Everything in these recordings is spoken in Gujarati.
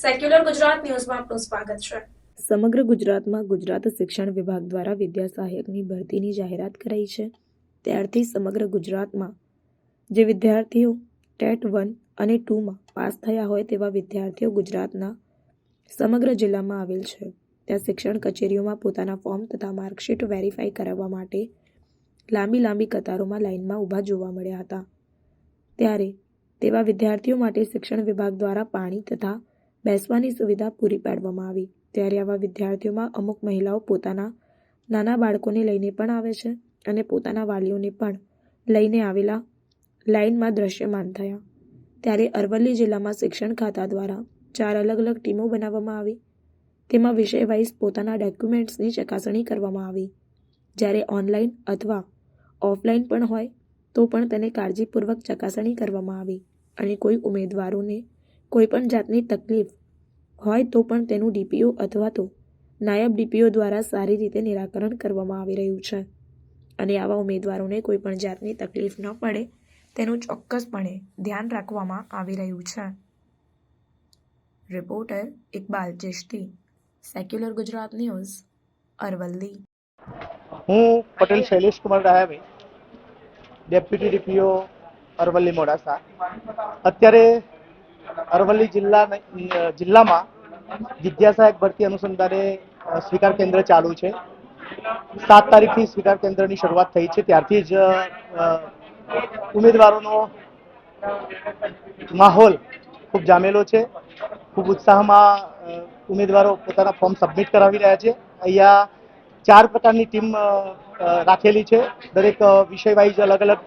સેક્યુલર ગુજરાત ન્યૂઝમાં આપનું સ્વાગત છે। સમગ્ર ગુજરાતમાં ગુજરાત શિક્ષણ વિભાગ દ્વારા વિદ્યા સહાયકની ભરતીની જાહેરાત કરાઈ છે। ત્યારથી સમગ્ર ગુજરાતમાં જે વિદ્યાર્થીઓ ટેટ 1 અને 2માં પાસ થયા હોય તેવા વિદ્યાર્થીઓ ગુજરાતના સમગ્ર જિલ્લામાં આવેલ છે। ત્યાં શિક્ષણ કચેરીઓમાં પોતાના ફોર્મ તથા માર્કશીટ વેરીફાઈ કરાવવા માટે લાંબી કતારોમાં લાઇનમાં ઊભા જોવા મળ્યા હતા। ત્યારે તેવા વિદ્યાર્થીઓ માટે શિક્ષણ વિભાગ દ્વારા પાણી તથા બેસવાની સુવિધા પૂરી પાડવામાં આવી। ત્યારે આવા વિદ્યાર્થીઓમાં અમુક મહિલાઓ પોતાના નાના બાળકોને લઈને પણ આવે છે અને પોતાના વાલીઓને પણ લઈને આવેલા લાઇનમાં દ્રશ્યમાન થયા। ત્યારે અરવલ્લી જિલ્લામાં શિક્ષણ ખાતા દ્વારા 4 અલગ ટીમો બનાવવામાં આવી। તેમાં વિષય વાઇઝ પોતાના ડોક્યુમેન્ટ્સની ચકાસણી કરવામાં આવી। જ્યારે ઓનલાઈન અથવા ઓફલાઈન પણ હોય તો પણ તેને કાળજીપૂર્વક ચકાસણી કરવામાં આવી અને કોઈ ઉમેદવારોને કોઈ પણ જાતની તકલીફ હોય તો પણ તેનું ડીપીઓ અથવા તો નાયબ ડીપીઓ દ્વારા સારી રીતે નિરાકરણ કરવામાં આવી રહ્યું છે અને આવા ઉમેદવારોને કોઈ પણ જાતની તકલીફ ન પડે તેનું ચોક્કસપણે ધ્યાન રાખવામાં આવી રહ્યું છે। Reporter Iqbal Chishti, secular Gujarat news, Aravalli. હું પટેલ શૈલેષ કુમાર ડાયાભાઈ, ડેપ્યુટી ડીપીઓ અરવલ્લી મોડાસા। અત્યારે અરવલ્લી જિલ્લામાં વિદ્યા સહાયક ભરતી અનુસંધાને સ્વીકાર કેન્દ્ર ચાલુ છે। 7 તારીખથી સ્વીકાર કેન્દ્રની શરૂઆત થઈ છે। ત્યારથી જ ઉમેદવારોનો માહોલ ખૂબ જામેલો છે। ખૂબ ઉત્સાહમાં ઉમેદવારો પોતાના ફોર્મ સબમિટ કરાવી રહ્યા છે। અહીંયા 4 પ્રકારની ટીમ રાખેલી છે। દરેક વિષય વાઇઝ અલગ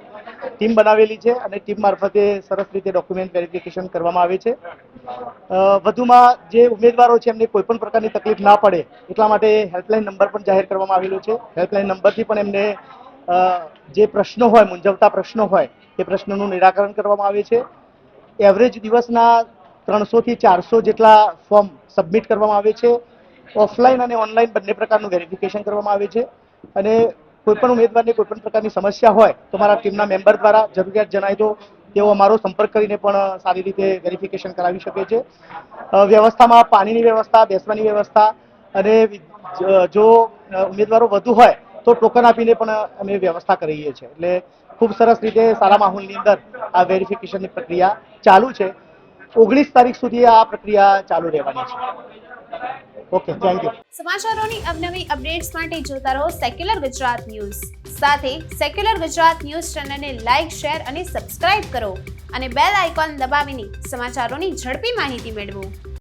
ટીમ બનાવેલી છે અને ટીમ મારફતે સરસ રીતે ડોક્યુમેન્ટ વેરિફિકેશન કરવામાં આવે છે। વધુમાં જે ઉમેદવારો છે એમને કોઈ પણ પ્રકારની તકલીફ ના પડે એટલા માટે હેલ્પલાઇન નંબર પણ જાહેર કરવામાં આવેલો છે। હેલ્પલાઇન નંબરથી પણ એમને જે પ્રશ્નો હોય, મૂંઝવતા પ્રશ્નો હોય એ પ્રશ્નોનું નિરાકરણ કરવામાં આવે છે। એવરેજ દિવસના 300 થી 400 જેટલા ફોર્મ સબમિટ કરવામાં આવે છે। ઓફલાઈન અને ઓનલાઈન બંને પ્રકારનું વેરિફિકેશન કરવામાં આવે છે અને કોઈપણ ઉમેદવારને કોઈપણ પ્રકારની સમસ્યા હોય તો મારા ટીમના મેમ્બર દ્વારા જરૂરિયાત જણાય તો તેઓ અમારો સંપર્ક કરીને પણ સારી રીતે વેરિફિકેશન કરાવી શકે છે। વ્યવસ્થામાં પાણીની વ્યવસ્થા, બેસવાની વ્યવસ્થા અને જો ઉમેદવારો વધુ હોય તો ટોકન આપીને પણ અમે વ્યવસ્થા કરીએ છીએ। એટલે ખૂબ સરસ રીતે સારા માહોલની અંદર આ વેરિફિકેશનની પ્રક્રિયા ચાલુ છે। 19 તારીખ સુધી આ પ્રક્રિયા ચાલુ રહેવાની છે। Okay, thank you. સમાચારોની અવનવી અપડેટ્સ માટે જોતા રહો સેક્યુલર ગુજરાત ન્યૂઝ। સાથે સેક્યુલર ગુજરાત ન્યૂઝ ચેનલને લાઇક, શેર અને સબસ્ક્રાઇબ કરો અને બેલ આઇકોન દબાવીને સમાચારોની ઝડપી માહિતી મેળવો।